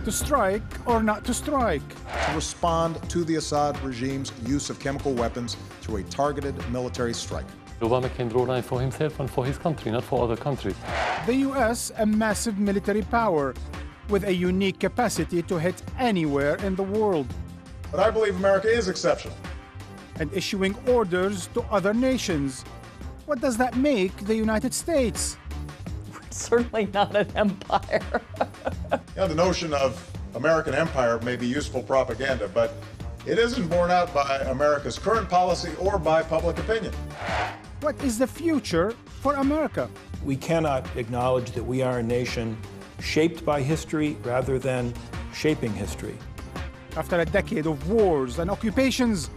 To strike or not to strike? To respond to the Assad regime's use of chemical weapons through a targeted military strike. Obama can draw a line for himself and for his country, not for other countries. The US, a massive military power with a unique capacity to hit anywhere in the world. But I believe America is exceptional. And issuing orders to other nations. What does that make the United States? We're certainly not an empire. The notion of American empire may be useful propaganda, but it isn't borne out by America's current policy or by public opinion. What is the future for America? We cannot acknowledge that we are a nation shaped by history rather than shaping history. After a decade of wars and occupations,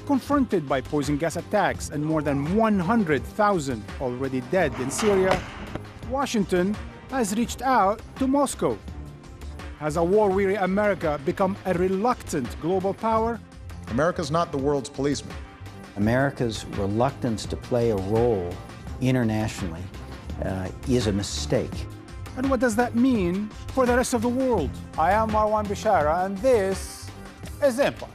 confronted by poison gas attacks and more than 100,000 already dead in Syria, Washington has reached out to Moscow. Has a war-weary America become a reluctant global power? America's not the world's policeman. America's reluctance to play a role internationally is a mistake. And what does that mean for the rest of the world? I am Marwan Bishara, and this is Empire.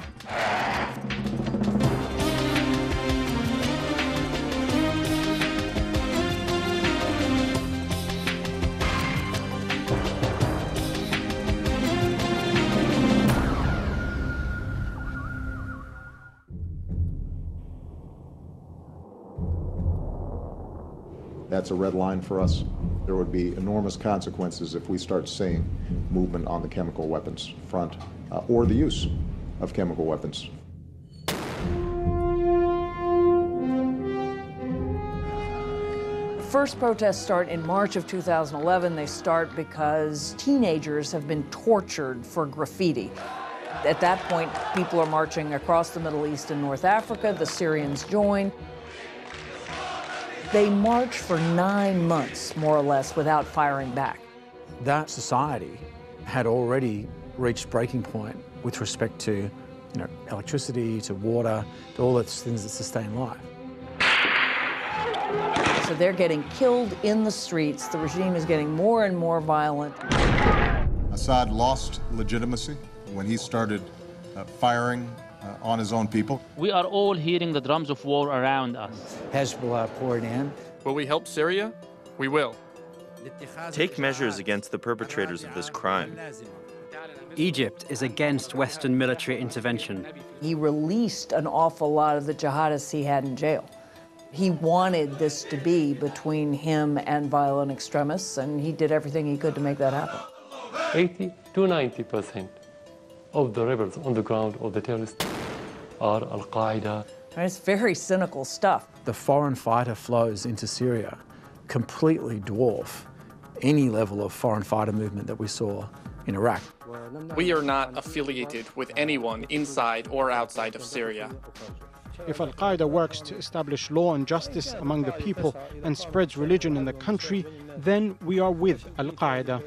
That's a red line for us. There would be enormous consequences if we start seeing movement on the chemical weapons front or the use of chemical weapons. First protests start in March of 2011. They start because teenagers have been tortured for graffiti. At that point, people are marching across the Middle East and North Africa. The Syrians join. They march for 9 months, more or less, without firing back. That society had already reached breaking point with respect to, electricity, to water, to all those things that sustain life. So they're getting killed in the streets. The regime is getting more and more violent. Assad lost legitimacy when he started firing on his own people. We are all hearing the drums of war around us. Hezbollah poured in. Will we help Syria? We will. Take measures against the perpetrators of this crime. Egypt is against Western military intervention. He released an awful lot of the jihadists he had in jail. He wanted this to be between him and violent extremists, and he did everything he could to make that happen. 80 to 90% of the rebels on the ground, or the terrorists, are Al-Qaeda. It's very cynical stuff. The foreign fighter flows into Syria completely dwarf any level of foreign fighter movement that we saw in Iraq. We are not affiliated with anyone inside or outside of Syria. If Al-Qaeda works to establish law and justice among the people and spreads religion in the country, then we are with Al-Qaeda.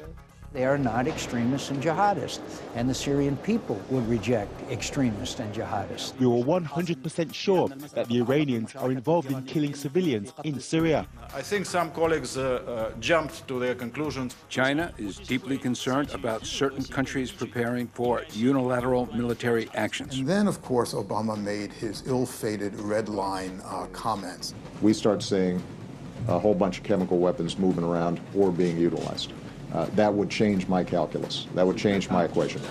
They are not extremists and jihadists, and the Syrian people would reject extremists and jihadists. We were 100% sure that the Iranians are involved in killing civilians in Syria. I think some colleagues jumped to their conclusions. China is deeply concerned about certain countries preparing for unilateral military actions. And then, of course, Obama made his ill-fated red line comments. We start seeing a whole bunch of chemical weapons moving around or being utilized. That would change my calculus. That would change my equation.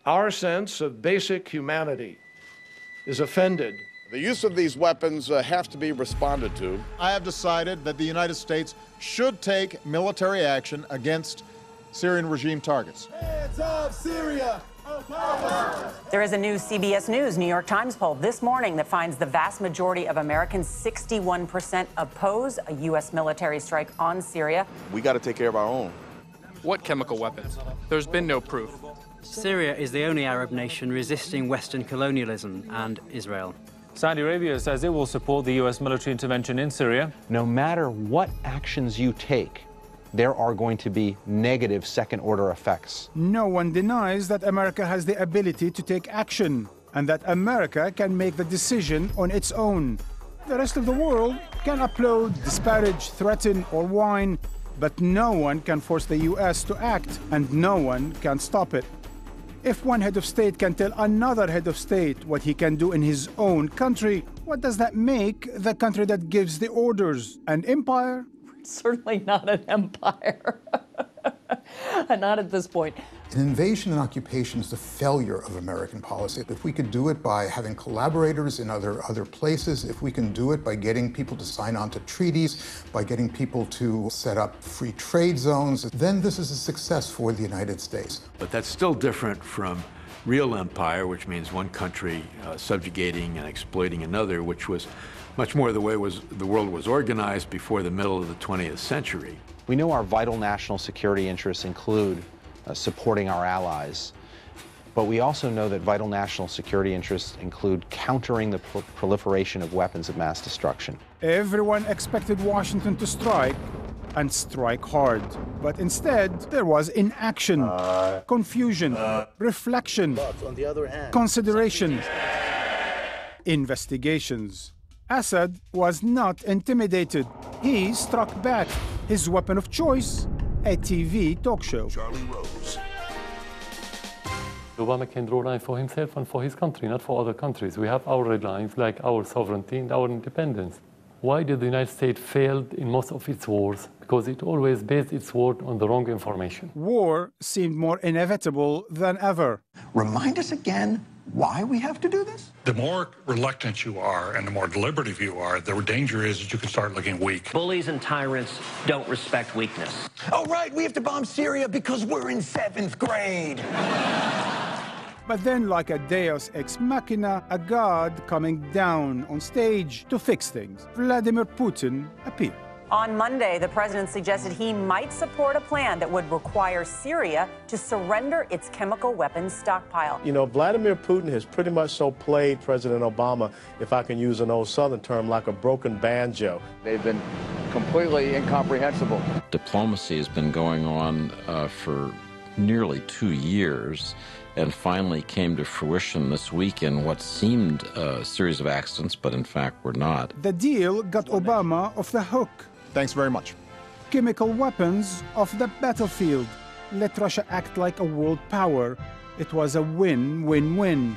Our sense of basic humanity is offended. The use of these weapons have to be responded to. I have decided that the United States should take military action against Syrian regime targets. Hands off Syria! There is a new CBS News New York Times poll this morning that finds the vast majority of Americans, 61%, oppose a U.S. military strike on Syria. We got to take care of our own. What chemical weapons? There's been no proof. Syria is the only Arab nation resisting Western colonialism and Israel. Saudi Arabia says it will support the U.S. military intervention in Syria. No matter what actions you take, there are going to be negative second-order effects. No one denies that America has the ability to take action and that America can make the decision on its own. The rest of the world can applaud, disparage, threaten, or whine, but no one can force the US to act, and no one can stop it. If one head of state can tell another head of state what he can do in his own country, what does that make the country that gives the orders? An empire? Certainly not an empire. Not at this point. An invasion and occupation is the failure of American policy. If we could do it by having collaborators in other places, if we can do it by getting people to sign on to treaties, by getting people to set up free trade zones, then this is a success for the United States. But that's still different from real empire, which means one country subjugating and exploiting another, which was much more the way the world was organized before the middle of the 20th century. We know our vital national security interests include supporting our allies, but we also know that vital national security interests include countering the proliferation of weapons of mass destruction. Everyone expected Washington to strike, and strike hard. But instead, there was inaction, confusion, reflection, on the other hand, consideration, investigations. Assad was not intimidated. He struck back. His weapon of choice, a TV talk show. Charlie Rose. Obama can draw a line for himself and for his country, not for other countries. We have our red lines, like our sovereignty and our independence. Why did the United States fail in most of its wars? Because it always based its war on the wrong information. War seemed more inevitable than ever. Remind us again why we have to do this? The more reluctant you are and the more deliberative you are, the danger is that you can start looking weak. Bullies and tyrants don't respect weakness. Oh, right, we have to bomb Syria because we're in 7th grade. But then, like a deus ex machina, a god coming down on stage to fix things, Vladimir Putin appeared. On Monday, the president suggested he might support a plan that would require Syria to surrender its chemical weapons stockpile. You know, Vladimir Putin has pretty much so played President Obama, if I can use an old Southern term, like a broken banjo. They've been completely incomprehensible. Diplomacy has been going on for nearly 2 years, and finally came to fruition this week in what seemed a series of accidents, but in fact were not. The deal got Obama off the hook. Thanks very much. Chemical weapons off the battlefield. Let Russia act like a world power. It was a win-win-win.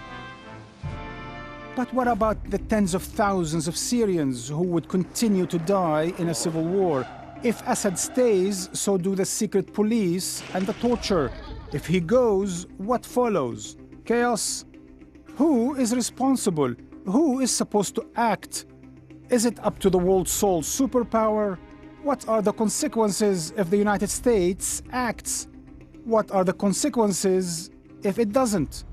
But what about the tens of thousands of Syrians who would continue to die in a civil war? If Assad stays, so do the secret police and the torture. If he goes, what follows? Chaos? Who is responsible? Who is supposed to act? Is it up to the world's sole superpower? What are the consequences if the United States acts? What are the consequences if it doesn't?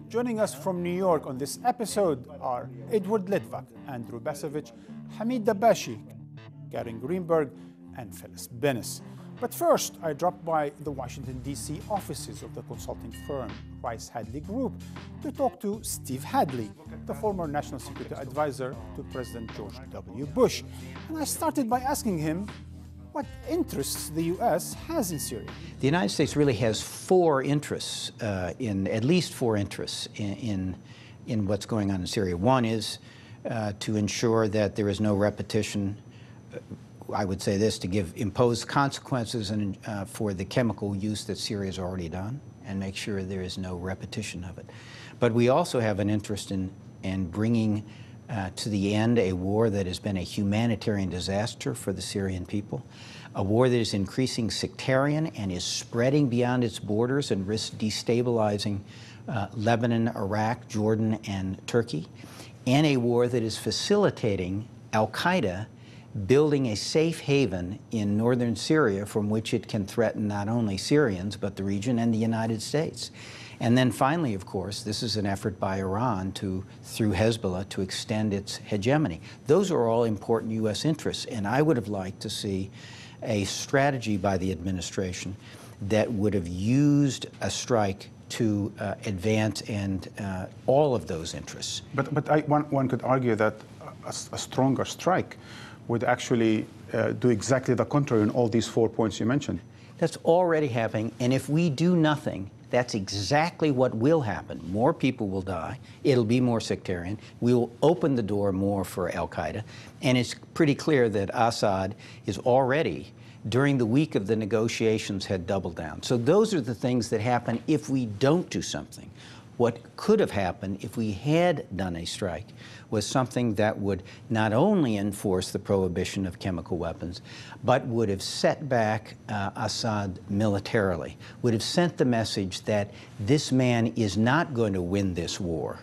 Joining us from New York on this episode are Edward Litvak, Andrew Basevich, Hamid Dabashi, Karen Greenberg, and Phyllis Bennis. But first, I dropped by the Washington, D.C. offices of the consulting firm Rice Hadley Group to talk to Steve Hadley, the former National Security Advisor to President George W. Bush. And I started by asking him what interests the U.S. has in Syria. The United States really has four interests, at least four interests in what's going on in Syria. One is to ensure that there is no repetition. I would say this, to impose consequences for the chemical use that Syria has already done and make sure there is no repetition of it. But we also have an interest in bringing to the end a war that has been a humanitarian disaster for the Syrian people, a war that is increasing sectarian and is spreading beyond its borders and risks destabilizing Lebanon, Iraq, Jordan, and Turkey, and a war that is facilitating al-Qaeda building a safe haven in northern Syria from which it can threaten not only Syrians, but the region and the United States. And then finally, of course, this is an effort by Iran through Hezbollah, to extend its hegemony. Those are all important U.S. interests, and I would have liked to see a strategy by the administration that would have used a strike to advance all of those interests. But one could argue that a stronger strike would actually do exactly the contrary in all these 4 points you mentioned. That's already happening, and if we do nothing, that's exactly what will happen. More people will die. It'll be more sectarian. We will open the door more for al-Qaeda, and it's pretty clear that Assad is already, during the week of the negotiations, had doubled down. So those are the things that happen if we don't do something. What could have happened if we had done a strike was something that would not only enforce the prohibition of chemical weapons, but would have set back Assad militarily, would have sent the message that this man is not going to win this war.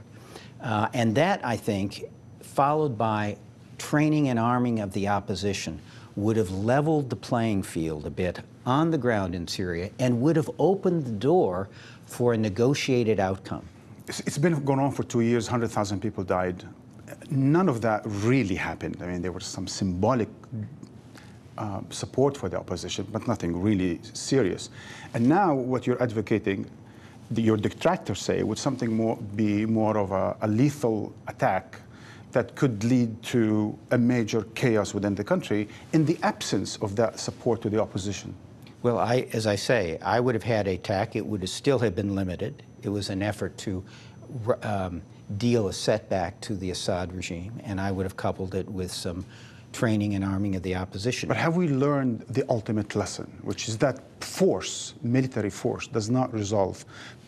And that, I think, followed by training and arming of the opposition, would have leveled the playing field a bit on the ground in Syria and would have opened the door for a negotiated outcome. It's been going on for 2 years, 100,000 people died. None of that really happened. I mean, there was some symbolic support for the opposition, but nothing really serious. And now what you're advocating, your detractors say, would something be more of a lethal attack that could lead to a major chaos within the country in the absence of that support to the opposition. Well, as I say, I would have had a attack. It would have still have been limited. It was an effort to deal a setback to the Assad regime, and I would have coupled it with some training and arming of the opposition. But have we learned the ultimate lesson, which is that force, military force, does not resolve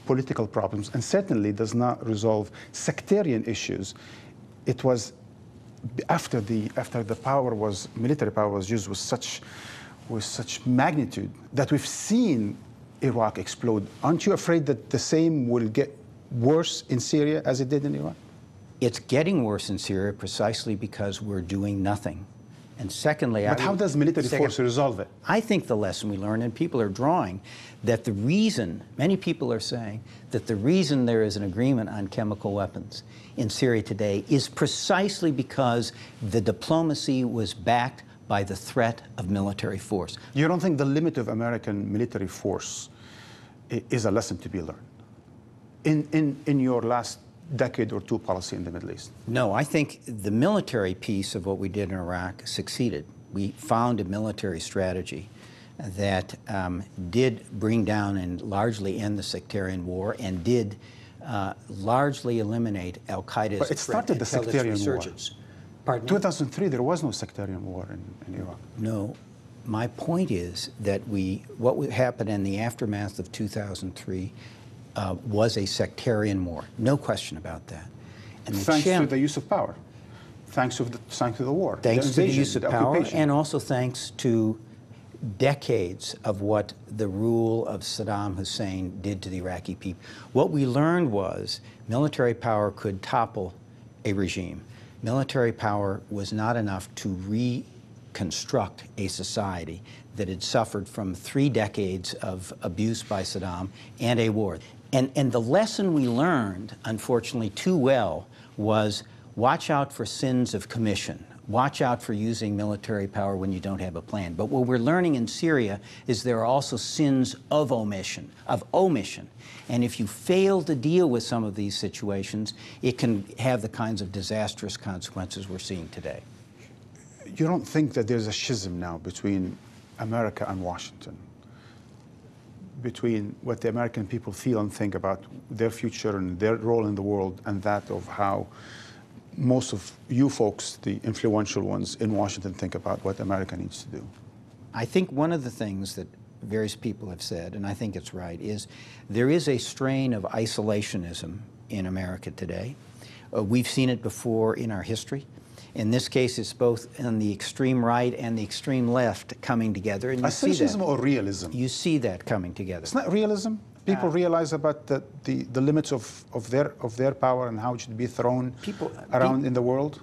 political problems and certainly does not resolve sectarian issues? It was after the military power was used with such magnitude that we've seen Iraq explode. Aren't you afraid that the same will get worse in Syria as it did in Iraq? It's getting worse in Syria precisely because we're doing nothing. And secondly, but how does military force resolve it? I think the lesson we learn, and people are drawing, that the reason, many people are saying, that the reason there is an agreement on chemical weapons in Syria today is precisely because the diplomacy was backed by the threat of military force. You don't think the limit of American military force is a lesson to be learned in your last decade or two policy in the Middle East? No, I think the military piece of what we did in Iraq succeeded. We found a military strategy that did bring down and largely end the sectarian war and did largely eliminate al-Qaeda's But it started the sectarian war. Pardon? 2003, there was no sectarian war in Iraq. No. My point is that what happened in the aftermath of 2003 was a sectarian war. No question about that. And thanks to the use of power. Thanks to the war. Thanks to the use of power, and also thanks to decades of what the rule of Saddam Hussein did to the Iraqi people. What we learned was military power could topple a regime. Military power was not enough to reconstruct a society that had suffered from 3 decades of abuse by Saddam and a war. And the lesson we learned, unfortunately, too well, was watch out for sins of commission. Watch out for using military power when you don't have a plan. But what we're learning in Syria is there are also sins of omission. And if you fail to deal with some of these situations, it can have the kinds of disastrous consequences we're seeing today. You don't think that there's a schism now between America and Washington? Between what the American people feel and think about their future and their role in the world and that of how most of you folks, the influential ones in Washington, think about what America needs to do? I think one of the things that various people have said, and I think it's right, is there is a strain of isolationism in America today. We've seen it before in our history. In this case, it's both on the extreme right and the extreme left coming together. And you see that. Isolationism or realism? You see that coming together. It's not realism. People realize about the limits of their power and how it should be thrown around in the world?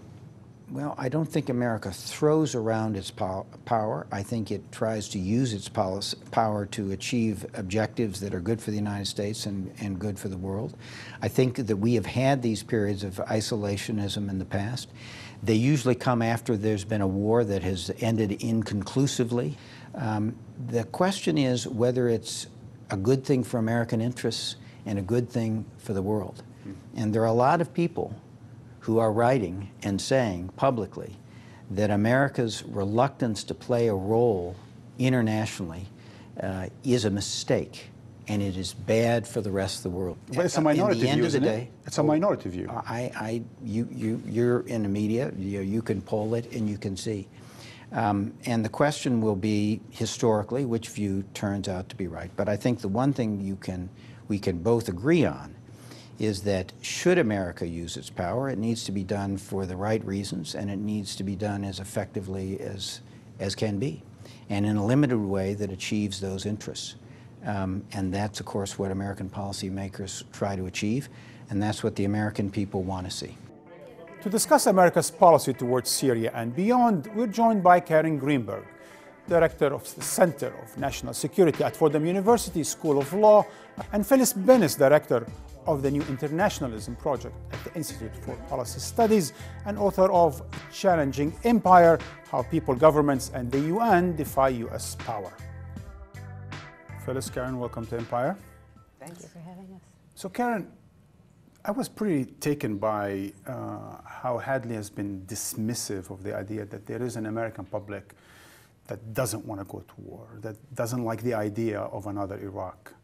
Well, I don't think America throws around its power. I think it tries to use its power to achieve objectives that are good for the United States and good for the world. I think that we have had these periods of isolationism in the past. They usually come after there's been a war that has ended inconclusively. The question is whether it's a good thing for American interests and a good thing for the world. And there are a lot of people who are writing and saying publicly that America's reluctance to play a role internationally is a mistake, and it is bad for the rest of the world. But it's a minority view, isn't day, it? It's a minority view. You're in the media. You can poll it, and you can see. And the question will be, historically, which view turns out to be right. But I think the one thing we can both agree on is that should America use its power, it needs to be done for the right reasons, and it needs to be done as effectively as can be, and in a limited way that achieves those interests. And that's, of course, what American policymakers try to achieve, and that's what the American people want to see. To discuss America's policy towards Syria and beyond, we're joined by Karen Greenberg, Director of the Center of National Security at Fordham University School of Law, and Phyllis Bennis, Director of the new Internationalism Project at the Institute for Policy Studies and author of Challenging Empire, How People, Governments, and the UN Defy US Power. Phyllis, Karen, welcome to Empire. Thank you for having us. So Karen, I was pretty taken by how Hadley has been dismissive of the idea that there is an American public that doesn't want to go to war, that doesn't like the idea of another Iraq.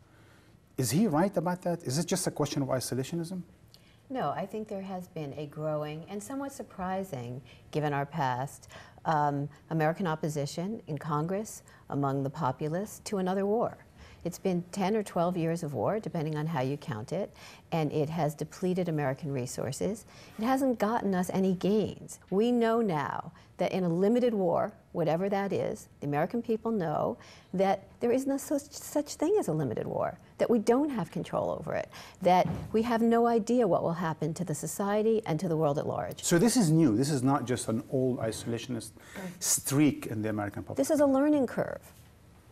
Is he right about that? Is it just a question of isolationism? No, I think there has been a growing and somewhat surprising, given our past, American opposition in Congress among the populace to another war. It's been 10 or 12 years of war, depending on how you count it, and it has depleted American resources. It hasn't gotten us any gains. We know now that in a limited war, whatever that is, the American people know that there is no such thing as a limited war, that we don't have control over it, that we have no idea what will happen to the society and to the world at large. So this is new. This is not just an old isolationist streak in the American public. This is a learning curve.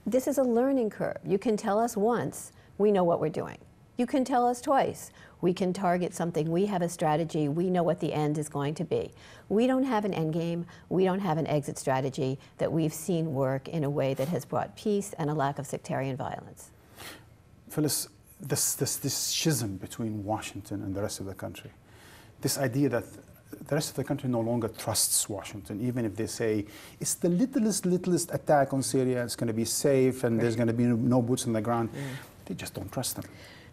This is a learning curve. You can tell us once, we know what we're doing. You can tell us twice, we can target something, we have a strategy, we know what the end is going to be. We don't have an end game, we don't have an exit strategy that we've seen work in a way that has brought peace and a lack of sectarian violence. Phyllis, this schism between Washington and the rest of the country, this idea that the rest of the country no longer trusts Washington, even if they say it's the littlest attack on Syria, it's going to be safe and there's going to be no boots on the ground. They just don't trust them.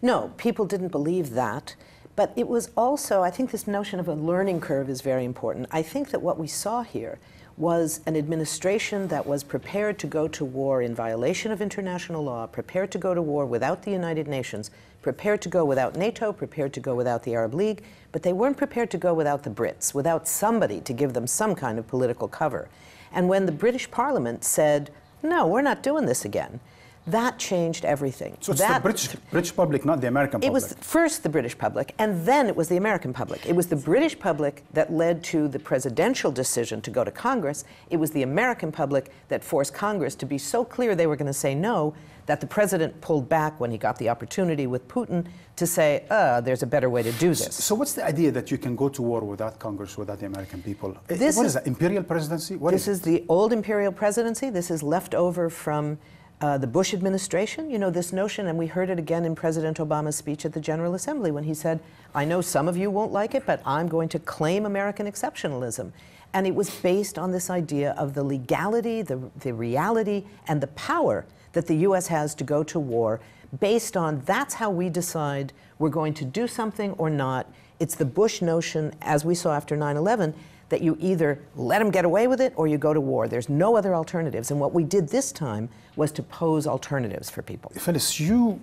No, people didn't believe that. But it was also, I think this notion of a learning curve is very important. I think that what we saw here was an administration that was prepared to go to war in violation of international law, prepared to go to war without the United Nations, prepared to go without NATO, prepared to go without the Arab League, but they weren't prepared to go without the Brits, without somebody to give them some kind of political cover. And when the British Parliament said, no, we're not doing this again, that changed everything. So it's the British public, not the American public. It was first the British public, and then it was the American public. It was the British public that led to the presidential decision to go to Congress. It was the American public that forced Congress to be so clear they were going to say no, that the president pulled back when he got the opportunity with Putin to say, there's a better way to do this. So what's the idea that you can go to war without Congress, without the American people? What is that, imperial presidency? This is the old imperial presidency. This is left over from the Bush administration. You know, this notion, and we heard it again in President Obama's speech at the General Assembly when he said, I know some of you won't like it, but I'm going to claim American exceptionalism. And it was based on this idea of the legality, the reality, and the power that the U.S. has to go to war based on that's how we decide we're going to do something or not. It's the Bush notion, as we saw after 9/11, that you either let them get away with it or you go to war. There's no other alternatives. And what we did this time was to pose alternatives for people. Phyllis, you,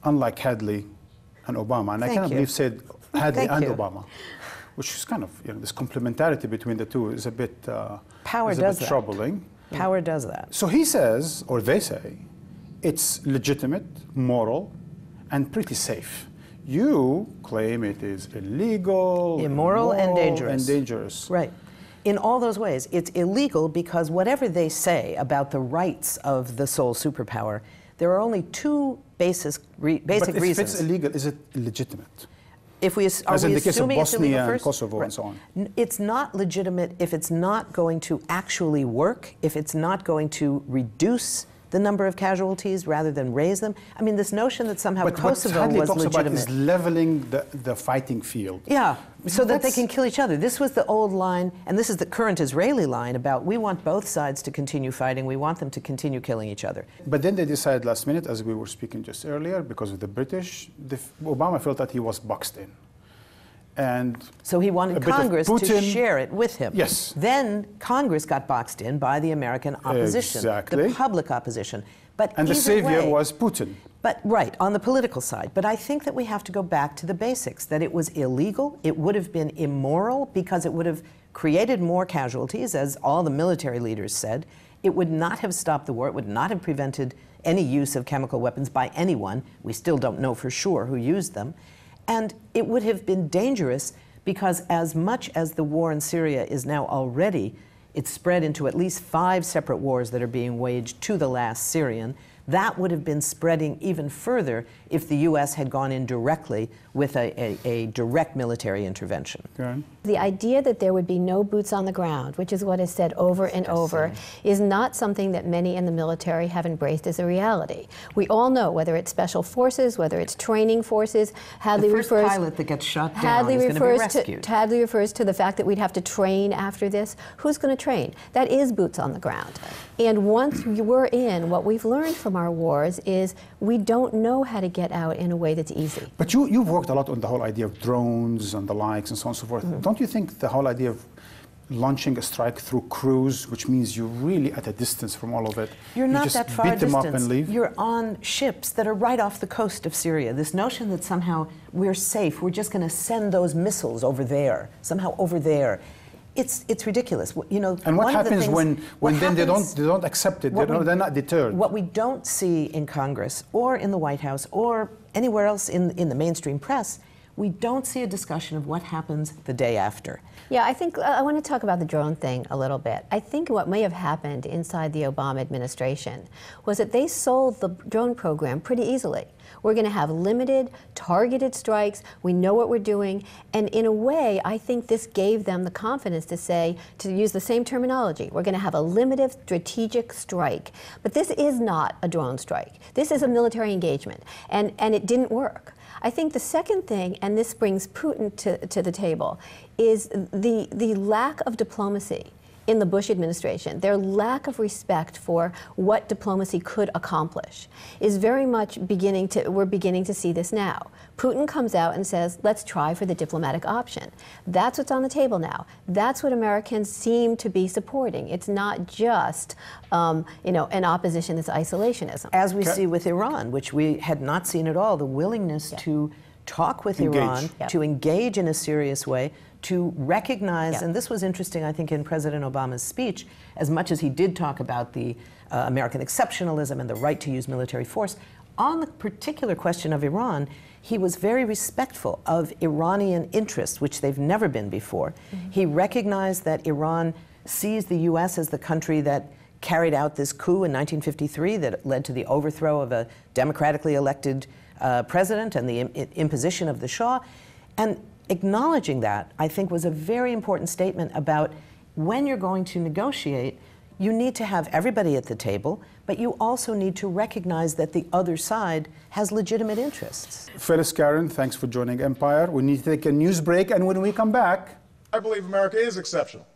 unlike Hadley and Obama, and I cannot believe said Hadley and Obama, which is kind of, you know, this complementarity between the two is a bit, troubling. Power does that. So he says, or they say, it's legitimate, moral, and pretty safe. You claim it is illegal, immoral, and dangerous. And dangerous. Right. In all those ways, it's illegal because whatever they say about the rights of the sole superpower, there are only two basic reasons. But if it's illegal, is it legitimate? If we as in the case of Bosnia and Kosovo and so on. It's not legitimate if it's not going to actually work, if it's not going to reduce the number of casualties rather than raise them. I mean, this notion that somehow Kosovo what Hadley was talks legitimate. about is leveling the fighting field. Yeah, so that they can kill each other. This was the old line, and this is the current Israeli line about we want both sides to continue fighting, we want them to continue killing each other. But then they decided last minute, as we were speaking just earlier, because of the British, Obama felt that he was boxed in. And so he wanted Congress to share it with him. Yes. Then Congress got boxed in by the American opposition, exactly. the public opposition. But and the savior was Putin. But right, on the political side. But I think that we have to go back to the basics, that it was illegal, it would have been immoral because it would have created more casualties, as all the military leaders said. It would not have stopped the war, it would not have prevented any use of chemical weapons by anyone. We still don't know for sure who used them. And it would have been dangerous because as much as the war in Syria is now already, it's spread into at least 5 separate wars that are being waged to the last Syrian. That would have been spreading even further if the U.S. had gone in directly with a direct military intervention. The idea that there would be no boots on the ground, which is what is said over and over, is not something that many in the military have embraced as a reality. We all know, whether it's special forces, whether it's training forces, Hadley the first pilot that gets shot down is going to be rescued. Hadley refers to the fact that we'd have to train after this. Who's going to train? That is boots on the ground. And once we're in, what we've learned from our wars is we don't know how to get out in a way that's easy. But you've worked a lot on the whole idea of drones and the likes and so on and so forth. Don't you think the whole idea of launching a strike through cruise, which means you're really at a distance from all of it, you're not just that far beat them distance. up and leave? You're on ships that are right off the coast of Syria. This notion that somehow we're safe, we're just going to send those missiles over there, somehow over there. It's ridiculous. You know, and what happens when then they don't accept it? They're not deterred. What we don't see in Congress or in the White House or anywhere else in the mainstream press, we don't see a discussion of what happens the day after. Yeah, I think I want to talk about the drone thing a little bit. I think what may have happened inside the Obama administration was that they sold the drone program pretty easily. We're going to have limited, targeted strikes. We know what we're doing. And in a way, I think this gave them the confidence to say, to use the same terminology, we're going to have a limited strategic strike. But this is not a drone strike. This is a military engagement. And it didn't work. I think the second thing, and this brings Putin to the table, is the lack of diplomacy in the Bush administration, their lack of respect for what diplomacy could accomplish is very much we're beginning to see this now. Putin comes out and says, let's try for the diplomatic option. That's what's on the table now. That's what Americans seem to be supporting. It's not just, an opposition that's isolationism. As we see with Iran, which we had not seen at all, the willingness to talk with Iran, to engage in a serious way, to recognize, and this was interesting, I think, in President Obama's speech, as much as he did talk about the American exceptionalism and the right to use military force, on the particular question of Iran, he was very respectful of Iranian interests, which they've never been before. He recognized that Iran sees the U.S. as the country that carried out this coup in 1953 that led to the overthrow of a democratically elected president and the imposition of the Shah. And acknowledging that, I think, was a very important statement about when you're going to negotiate, you need to have everybody at the table, but you also need to recognize that the other side has legitimate interests. Phyllis, Karen, thanks for joining Empire. We need to take a news break, and when we come back... I believe America is exceptional,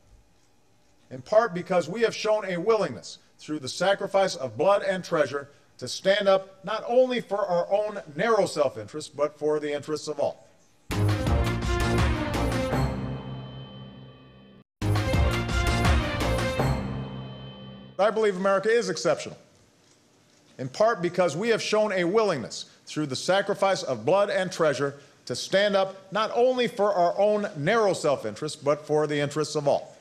in part because we have shown a willingness, through the sacrifice of blood and treasure, to stand up not only for our own narrow self-interest, but for the interests of all. I believe America is exceptional, in part because we have shown a willingness, through the sacrifice of blood and treasure, to stand up not only for our own narrow self-interest, but for the interests of all.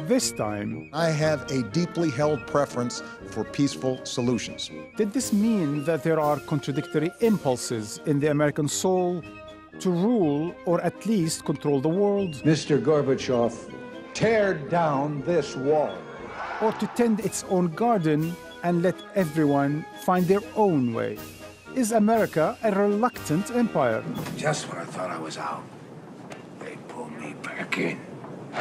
This time, I have a deeply held preference for peaceful solutions. Did this mean that there are contradictory impulses in the American soul to rule or at least control the world? Mr. Gorbachev, tear down this wall. Or to tend its own garden and let everyone find their own way? Is America a reluctant empire? Just when I thought I was out, they pulled me back in.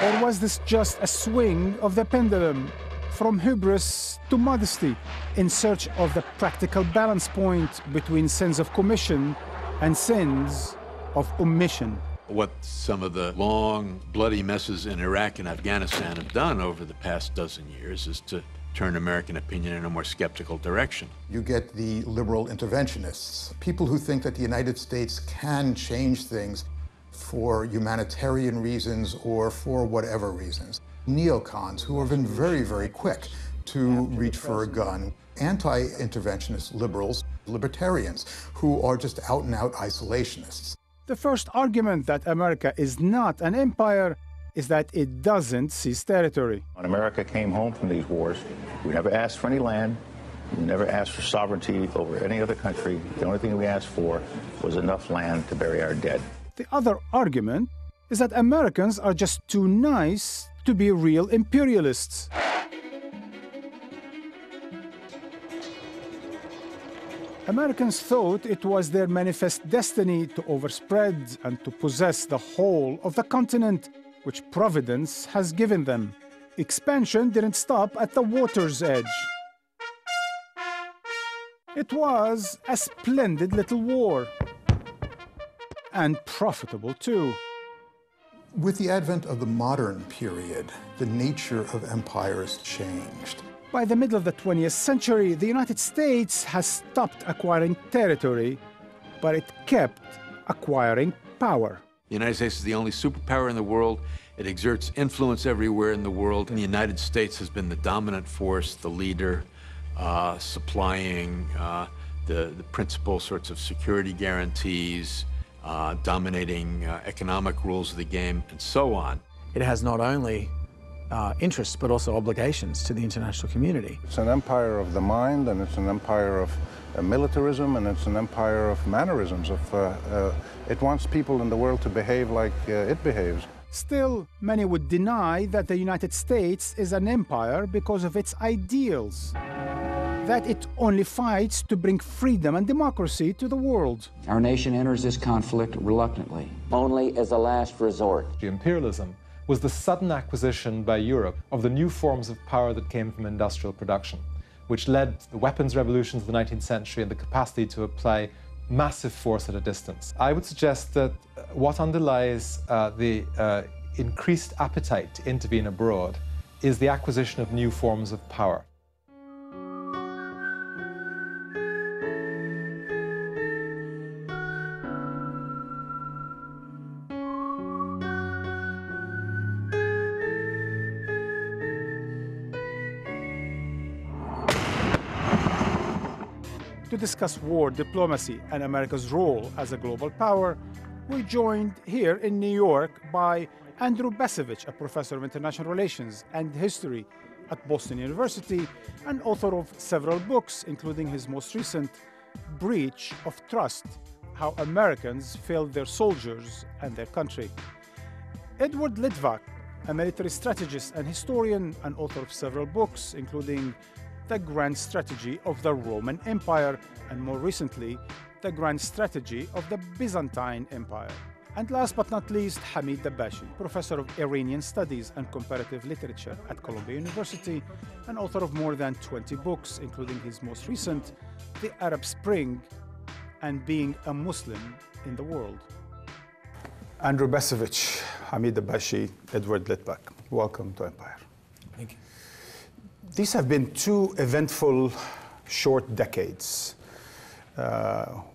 Or was this just a swing of the pendulum from hubris to modesty in search of the practical balance point between sins of commission and sins of omission? What some of the long, bloody messes in Iraq and Afghanistan have done over the past dozen years is to turn American opinion in a more skeptical direction. You get the liberal interventionists, people who think that the United States can change things for humanitarian reasons or for whatever reasons. Neocons who have been very, very quick to reach for a gun. Anti-interventionist liberals, libertarians who are just out-and-out isolationists. The first argument that America is not an empire is that it doesn't seize territory. When America came home from these wars, we never asked for any land. We never asked for sovereignty over any other country. The only thing we asked for was enough land to bury our dead. The other argument is that Americans are just too nice to be real imperialists. Americans thought it was their manifest destiny to overspread and to possess the whole of the continent, which Providence has given them. Expansion didn't stop at the water's edge. It was a splendid little war. And profitable, too. With the advent of the modern period, the nature of empires changed. By the middle of the 20th century, the United States has stopped acquiring territory, but it kept acquiring power. The United States is the only superpower in the world. It exerts influence everywhere in the world, and the United States has been the dominant force, the leader, supplying the principal sorts of security guarantees, dominating economic rules of the game, and so on. It has not only interests, but also obligations to the international community. It's an empire of the mind, and it's an empire of militarism, and it's an empire of mannerisms. It wants people in the world to behave like it behaves. Still, many would deny that the United States is an empire because of its ideals, that it only fights to bring freedom and democracy to the world. Our nation enters this conflict reluctantly, only as a last resort. Imperialism was the sudden acquisition by Europe of the new forms of power that came from industrial production, which led to the weapons revolutions of the 19th century and the capacity to apply massive force at a distance. I would suggest that what underlies the increased appetite to intervene abroad is the acquisition of new forms of power. To discuss war diplomacy and America's role as a global power, we're joined here in New York by Andrew Bacevich, a professor of international relations and history at Boston University and author of several books, including his most recent, Breach of Trust: How Americans Failed Their Soldiers and Their Country. Edward Litvak, a military strategist and historian and author of several books, including The Grand Strategy of the Roman Empire, and more recently, The Grand Strategy of the Byzantine Empire. And last but not least, Hamid Dabashi, professor of Iranian Studies and Comparative Literature at Columbia University, and author of more than 20 books, including his most recent, The Arab Spring and Being a Muslim in the World. Andrew Bacevich, Hamid Dabashi, Edward Litvak, welcome to Empire. Thank you. These have been two eventful short decades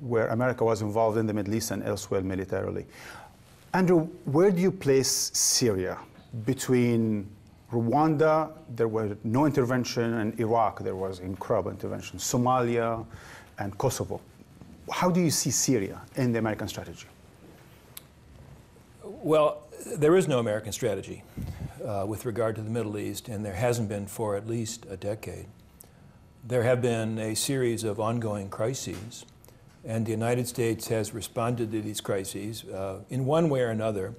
where America was involved in the Middle East and elsewhere militarily. Andrew, where do you place Syria? Between Rwanda, there was no intervention, and Iraq, there was incredible intervention, Somalia, and Kosovo. How do you see Syria in the American strategy? Well, there is no American strategy with regard to the Middle East, and there hasn't been for at least a decade. There have been a series of ongoing crises, and the United States has responded to these crises in one way or another,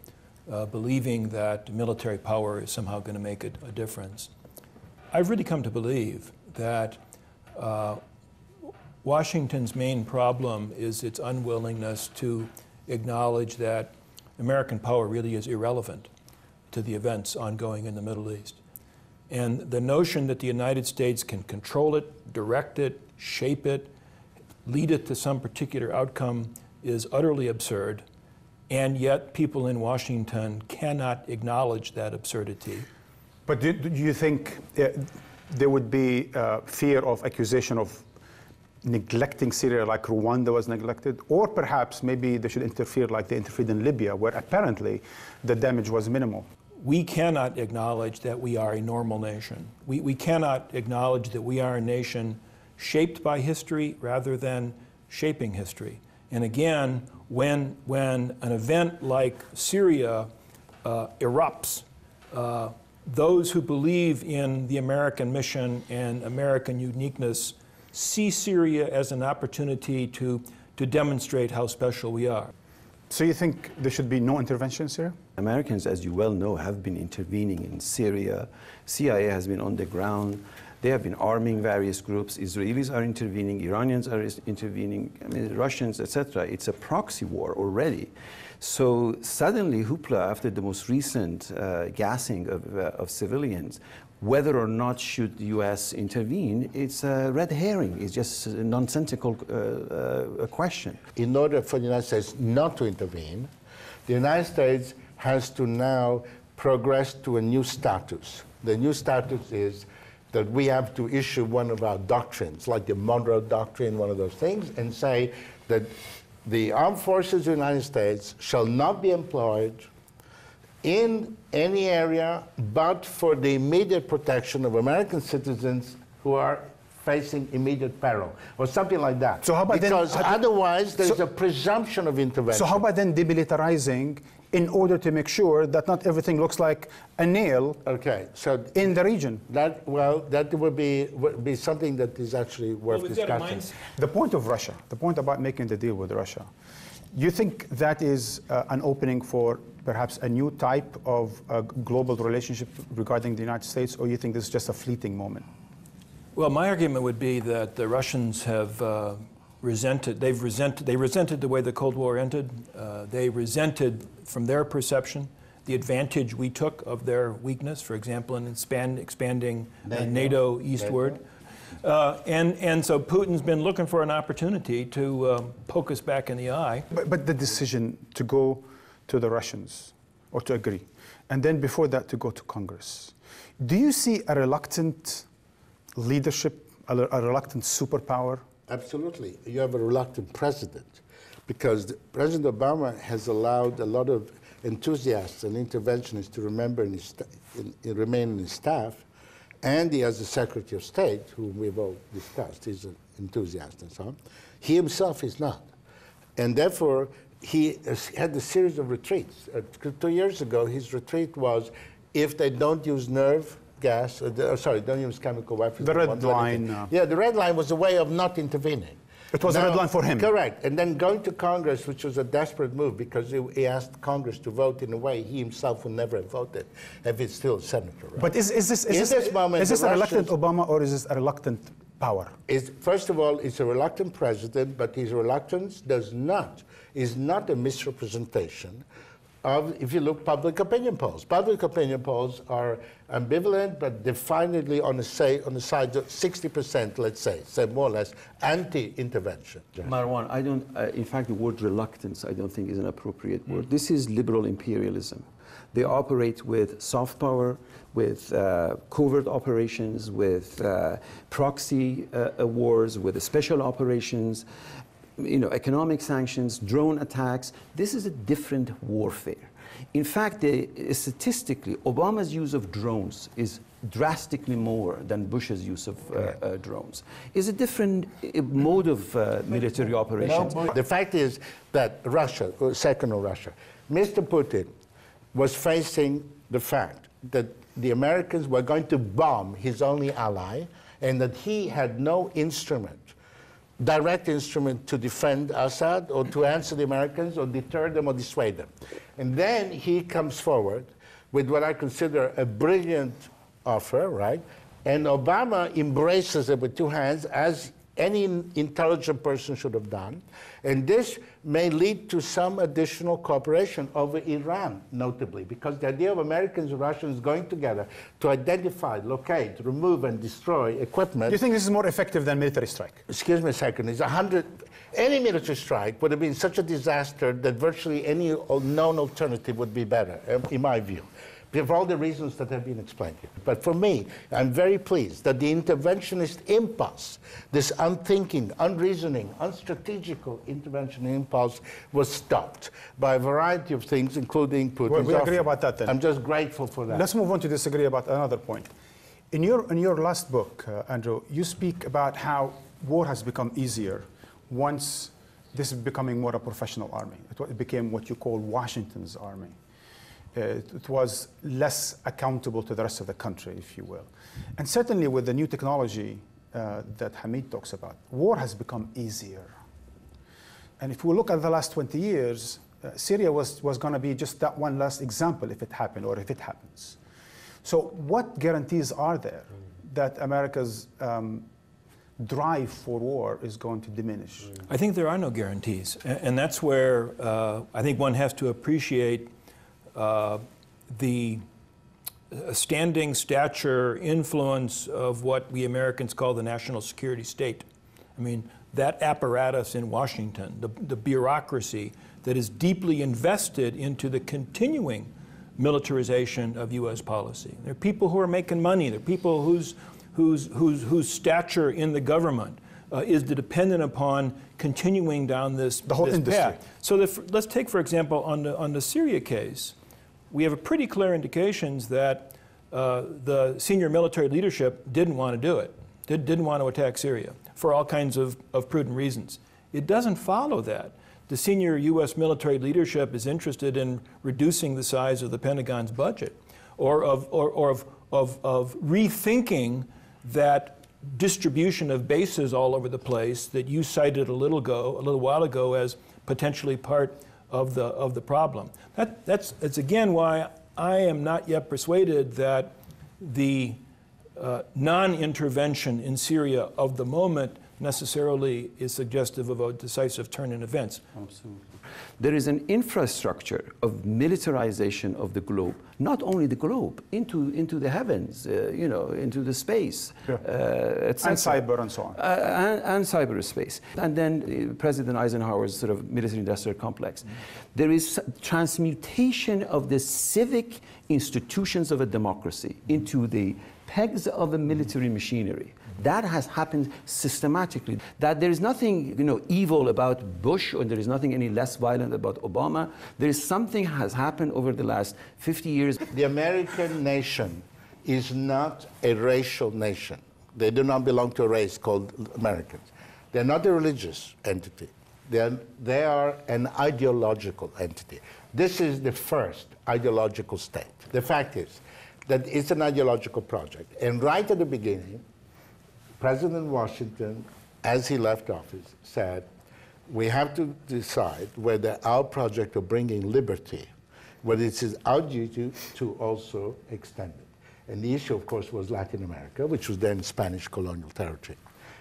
believing that military power is somehow going to make a difference. I've really come to believe that Washington's main problem is its unwillingness to acknowledge that American power really is irrelevant to the events ongoing in the Middle East. And the notion that the United States can control it, direct it, shape it, lead it to some particular outcome is utterly absurd, and yet people in Washington cannot acknowledge that absurdity. But do you think there would be fear of accusation of neglecting Syria like Rwanda was neglected? Or perhaps maybe they should interfere like they interfered in Libya, where apparently the damage was minimal? We cannot acknowledge that we are a normal nation. We cannot acknowledge that we are a nation shaped by history rather than shaping history. And again, when an event like Syria erupts, those who believe in the American mission and American uniqueness see Syria as an opportunity to demonstrate how special we are. So you think there should be no intervention in Syria? Americans, as you well know, have been intervening in Syria. CIA has been on the ground. They have been arming various groups. Israelis are intervening. Iranians are intervening. I mean, Russians, etc. It's a proxy war already. So suddenly, hoopla after the most recent gassing of civilians, whether or not should the U.S. intervene, it's a red herring. It's just a nonsensical question. In order for the United States not to intervene, the United States has to now progress to a new status. The new status is that we have to issue one of our doctrines, like the Monroe Doctrine, one of those things, and say that the armed forces of the United States shall not be employed in any area but for the immediate protection of American citizens who are facing immediate peril, or something like that. So how about because otherwise there's a presumption of intervention. So how about then demilitarizing in order to make sure that not everything looks like a nail in the region? That would be something that is actually worth discussing. The point of Russia, the point about making the deal with Russia, you think that is an opening for perhaps a new type of global relationship regarding the United States, or you think this is just a fleeting moment? Well, my argument would be that the Russians have resented the way the Cold War ended. They resented, from their perception, the advantage we took of their weakness, for example, in expanding NATO eastward. And so Putin's been looking for an opportunity to poke us back in the eye. But the decision to go to the Russians, or to agree, and then before that to go to Congress, do you see a reluctant leadership, a reluctant superpower? Absolutely. You have a reluctant president, because President Obama has allowed a lot of enthusiasts and interventionists to remain in his staff, and he has a Secretary of State, whom we've all discussed. He's an enthusiast and so on. He himself is not. And therefore, he has had a series of retreats. 2 years ago, his retreat was, if they don't use nerve gas, don't use chemical weapons. The red line. Yeah, the red line was a way of not intervening. It was a red line for him. Correct. And then going to Congress, which was a desperate move, because he asked Congress to vote in a way he himself would never have voted if he's still a senator. Right? But is this a reluctant Obama, or is this a reluctant power? First of all, it's a reluctant president, but his reluctance is not a misrepresentation of, if you look, public opinion polls. Public opinion polls are ambivalent, but definitely on the side of 60%, let's say more or less, anti-intervention. Marwan, in fact, the word reluctance, I don't think is an appropriate word. This is liberal imperialism. They operate with soft power, with covert operations, with proxy wars, with special operations, economic sanctions, drone attacks. This is a different warfare. In fact, statistically, Obama's use of drones is drastically more than Bush's use of drones. It's a different mode of military operations. The fact is that Russia, second Russia, Mr. Putin was facing the fact that the Americans were going to bomb his only ally, and that he had no direct instrument to defend Assad or to answer the Americans or deter them or dissuade them. And then he comes forward with what I consider a brilliant offer, right? And Obama embraces it with two hands, as any intelligent person should have done. And this may lead to some additional cooperation over Iran, notably, because the idea of Americans and Russians going together to identify, locate, remove, and destroy equipment. Do you think this is more effective than military strike? Excuse me a second. Any military strike would have been such a disaster that virtually any known alternative would be better, in my view, for all the reasons that have been explained here. But for me, I'm very pleased that the interventionist impulse, this unthinking, unreasoning, unstrategical intervention impulse was stopped by a variety of things, including Putin's Well, we agree offer. about that then. I'm just grateful for that. Let's move on to disagree about another point. In your last book, Andrew, you speak about how war has become easier once this is becoming more a professional army. It became what you call Washington's army. It was less accountable to the rest of the country, if you will. And certainly with the new technology that Hamid talks about, war has become easier. And if we look at the last 20 years, Syria was going to be just that one last example if it happened or if it happens. So what guarantees are there that America's drive for war is going to diminish? I think there are no guarantees. And that's where I think one has to appreciate the standing stature influence of what we Americans call the national security state. I mean, that apparatus in Washington, the bureaucracy that is deeply invested into the continuing militarization of U.S. policy. There are people who are making money. There are people whose stature in the government is dependent upon continuing down this whole industry. path. So let's take, for example, on the Syria case, we have a pretty clear indications that the senior military leadership didn't want to do it, didn't want to attack Syria for all kinds of prudent reasons. It doesn't follow that the senior U.S. military leadership is interested in reducing the size of the Pentagon's budget, or of rethinking that distribution of bases all over the place that you cited a little while ago as potentially part of the problem. That's again why I am not yet persuaded that the non-intervention in Syria of the moment necessarily is suggestive of a decisive turn in events. Absolutely. There is an infrastructure of militarization of the globe, not only the globe, into the heavens, into the space, and cyber and so on. And cyberspace. And then President Eisenhower's sort of military-industrial complex. There is transmutation of the civic institutions of a democracy into the pegs of a military machinery. That has happened systematically. That there is nothing, evil about Bush, or there is nothing any less violent about Obama. There is something has happened over the last 50 years. The American nation is not a racial nation. They do not belong to a race called Americans. They're not a religious entity. They are an ideological entity. This is the first ideological state. The fact is that it's an ideological project. And right at the beginning, President Washington, as he left office, said, we have to decide whether our project of bringing liberty, whether it is our duty to also extend it. And the issue, of course, was Latin America, which was then Spanish colonial territory.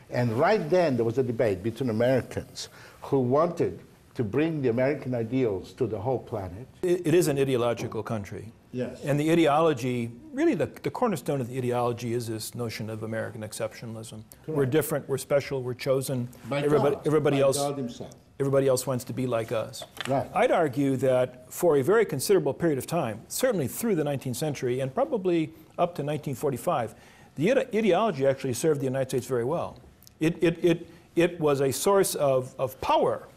And right then, there was a debate between Americans who wanted to bring the American ideals to the whole planet. It is an ideological country. Yes. And the ideology, really the cornerstone of the ideology is this notion of American exceptionalism. Correct. We're different, we're special, we're chosen. Everybody else wants to be like us. Right. I'd argue that for a very considerable period of time, certainly through the 19th century and probably up to 1945, the ideology actually served the United States very well. It was a source of power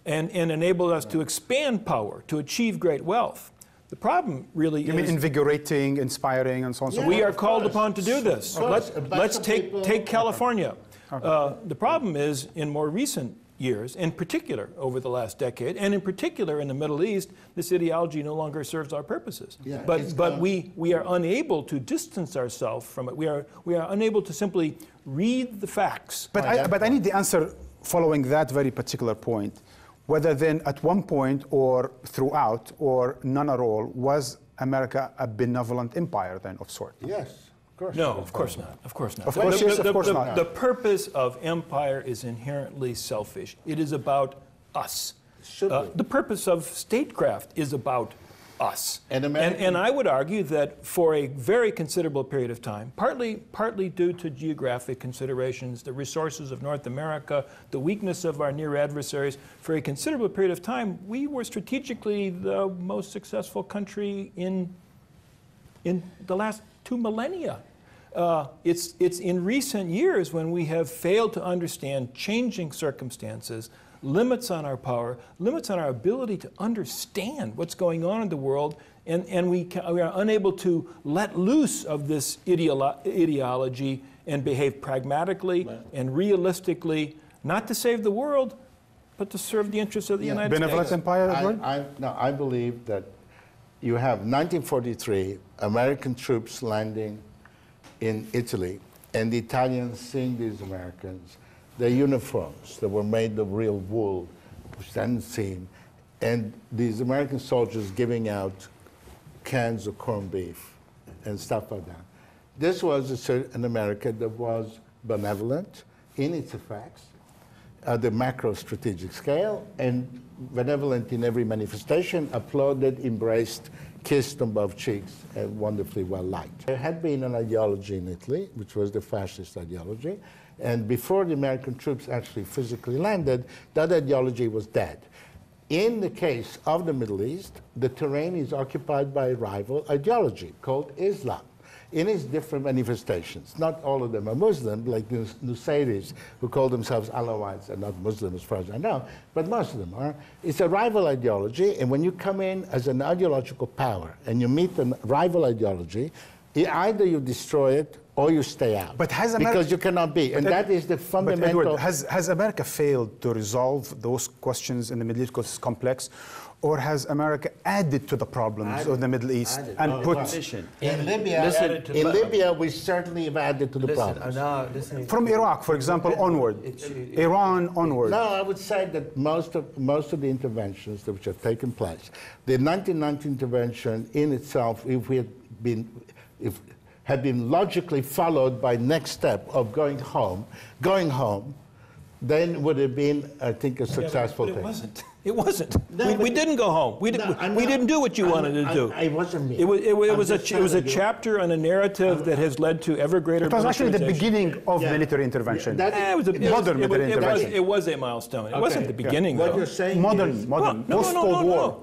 and enabled us to expand power, to achieve great wealth. The problem really is... You mean invigorating, inspiring, and so on and so forth? We are called upon to do this. Let's take California. The problem is, in more recent years, in particular over the last decade, and in particular in the Middle East, this ideology no longer serves our purposes. Yeah, but we are unable to distance ourselves from it. We are unable to simply read the facts. But I need the answer following that very particular point. Whether then at one point or throughout or none at all, was America a benevolent empire then of sort? Yes. No, of course not. Of course not. Of course, yes, of course not. The purpose of empire is inherently selfish. It is about us. The purpose of statecraft is about us. And I would argue that for a very considerable period of time, partly due to geographic considerations, the resources of North America, the weakness of our near adversaries, for a considerable period of time, we were strategically the most successful country in the last 2 millennia. It's in recent years when we have failed to understand changing circumstances, limits on our power, limits on our ability to understand what's going on in the world, and we are unable to let loose of this ideology and behave pragmatically and realistically, not to save the world, but to serve the interests of the United States. Benevolent empire, No, I believe that you have 1943 American troops landing in Italy, and the Italians seeing these Americans, their uniforms that were made of real wool, which they hadn't seen, and these American soldiers giving out cans of corned beef and stuff like that. This was an America that was benevolent in its effects at the macro strategic scale, and benevolent in every manifestation, applauded, embraced, kissed on both cheeks, and wonderfully well liked. There had been an ideology in Italy, which was the fascist ideology, and before the American troops actually physically landed, that ideology was dead. In the case of the Middle East, the terrain is occupied by a rival ideology called Islam in its different manifestations. Not all of them are Muslim, like the Nusayris, who call themselves Alawites and not Muslim as far as I know, but most of them are. It's a rival ideology, and when you come in as an ideological power and you meet a rival ideology, either you destroy it or you stay out. But has America, because you cannot be, and that is the fundamental. But Edward, has America failed to resolve those questions in the Middle East because it's complex, or has America added to the problems of the Middle East and put? In Libya, we certainly have added to the problems. From Iraq, for example, onward, Iran onward. No, I would say that most of the interventions which have taken place, the 1990 intervention in itself, if had been logically followed by next step of going home, then would have been, I think, a successful thing. It wasn't. It wasn't. No, we didn't go home. We didn't do what you wanted to do. It wasn't me. It was a chapter on a narrative that has led to ever greater. It was actually the beginning of military intervention. Modern military intervention. It was a milestone. It wasn't the beginning. What you're saying modern, post-Cold War.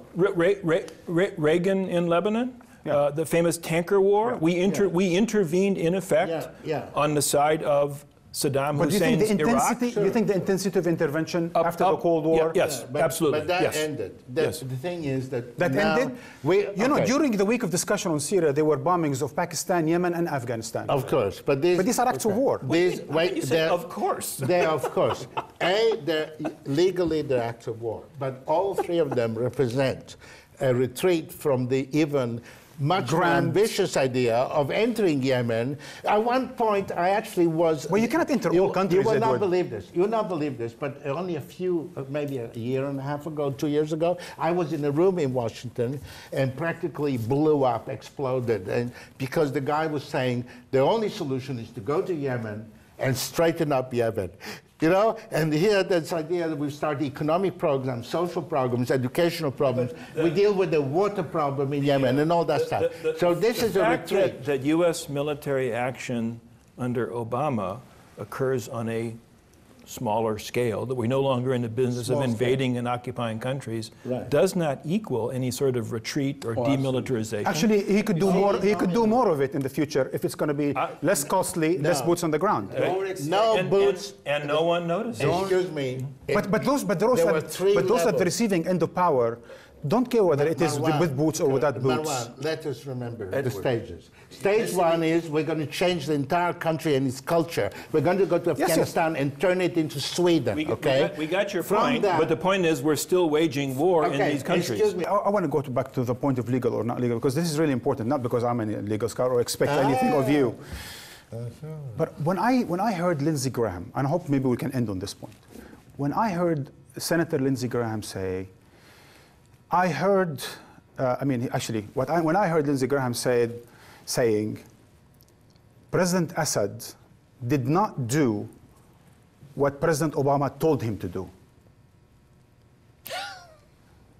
Reagan in Lebanon. The famous tanker war. We intervened in effect on the side of Saddam Hussein's Iraq. You think the intensity of intervention after the Cold War? Yes, absolutely. But that ended. The thing is that ended. During the week of discussion on Syria, there were bombings of Pakistan, Yemen, and Afghanistan. Of course, but these are acts of war. Of course. They are, of course. Legally, they're acts of war, but all three of them represent a retreat from the even much more ambitious idea of entering Yemen. At one point, I actually was... Well, you cannot enter all countries, You will not believe this. You will not believe this, but only maybe a year and a half ago, 2 years ago, I was in a room in Washington and practically blew up, exploded, and because the guy was saying the only solution is to go to Yemen and straighten up Yemen. You know, and here this idea that we start economic programs, social programs, educational programs. We deal with the water problem in Yemen and all that stuff. So this is a retreat. That U.S. military action under Obama occurs on a smaller scale, that we're no longer in the business of invading and occupying countries, does not equal any sort of retreat or demilitarization. Actually, he could do more. He could do more of it in the future if it's going to be less costly, less boots on the ground. Boots, and no one noticed. Excuse me. But those at the receiving end of power don't care whether it is with boots or without boots. Marwan, let us remember the stages. Stage one is we're going to change the entire country and its culture. We're going to go to Afghanistan and turn it into Sweden, we got your point, but the point is we're still waging war in these countries. Excuse me. I want to go back to the point of legal or not legal, because this is really important, not because I'm a legal scholar or expect anything of you. But when I heard Lindsey Graham, and I hope maybe we can end on this point, when I heard Senator Lindsey Graham say, when I heard Lindsey Graham saying, President Assad did not do what President Obama told him to do.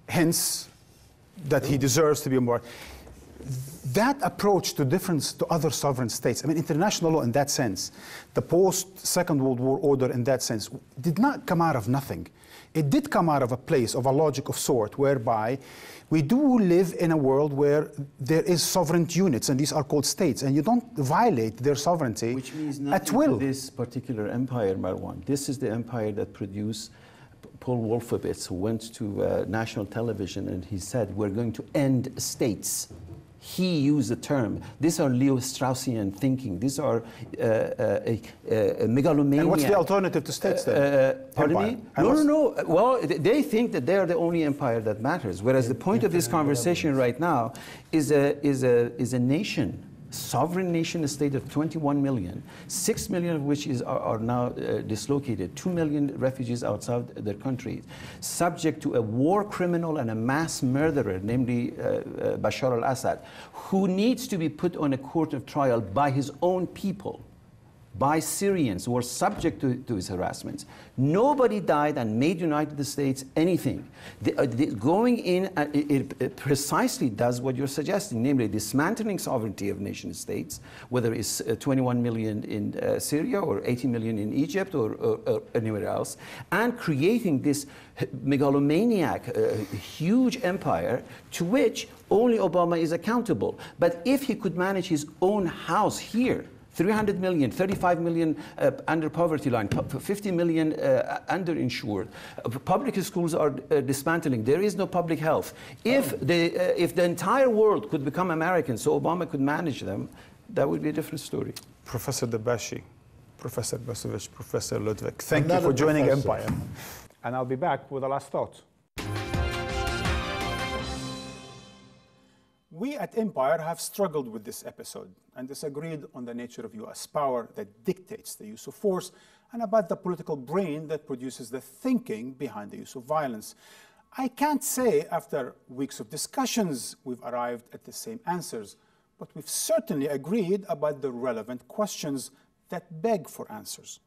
Hence, that he deserves to be more. That approach to other sovereign states, I mean, international law in that sense, the post-Second World War order in that sense, did not come out of nothing. It did come out of a place of a logic of sort whereby we do live in a world where there is sovereign units, and these are called states, and you don't violate their sovereignty Which means at will. This particular empire, Marwan. This is the empire that produced Paul Wolfowitz, who went to national television and he said, we're going to end states. He used the term. These are Leo Straussian thinking. These are megalomania. And what's the alternative to states then? Pardon me? No. Well, they think that they are the only empire that matters. Whereas the point of this conversation right now is a nation, sovereign nation state of 21 million, 6 million of which are now dislocated, 2 million refugees outside their countries, subject to a war criminal and a mass murderer, namely Bashar al-Assad, who needs to be put on a court of trial by his own people, by Syrians who are subject to his harassments. Nobody died and made United States anything. Going in, it precisely does what you're suggesting, namely dismantling sovereignty of nation states, whether it's 21 million in Syria or 80 million in Egypt or anywhere else, and creating this megalomaniac, huge empire to which only Obama is accountable. But if he could manage his own house here, 300 million, 35 million under poverty line, 50 million underinsured. Public schools are dismantling. There is no public health. If the entire world could become American so Obama could manage them, that would be a different story. Professor Dabashi, Professor Basovich, Professor Ludwig, thank you for joining Empire. And I'll be back with the last thought. We at Empire have struggled with this episode and disagreed on the nature of US power that dictates the use of force and about the political brain that produces the thinking behind the use of violence. I can't say after weeks of discussions we've arrived at the same answers, but we've certainly agreed about the relevant questions that beg for answers.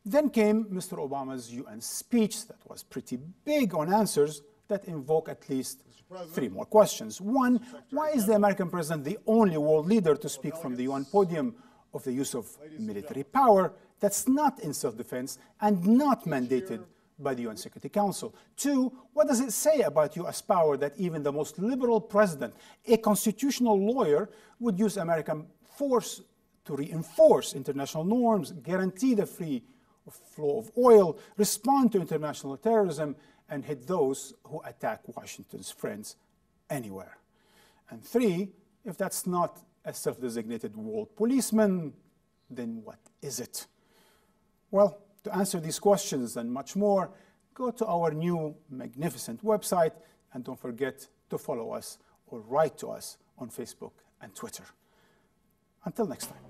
Then came Mr. Obama's UN speech that was pretty big on answers that invoke at least three more questions. One, why is the American president the only world leader to speak from the UN podium of the use of military power that's not in self-defense and not mandated by the UN Security Council? Two, what does it say about US power that even the most liberal president, a constitutional lawyer, would use American force to reinforce international norms, guarantee the free flow of oil, respond to international terrorism, and hit those who attack Washington's friends anywhere? And three, if that's not a self-designated world policeman, then what is it? Well, to answer these questions and much more, go to our new magnificent website, and don't forget to follow us or write to us on Facebook and Twitter. Until next time.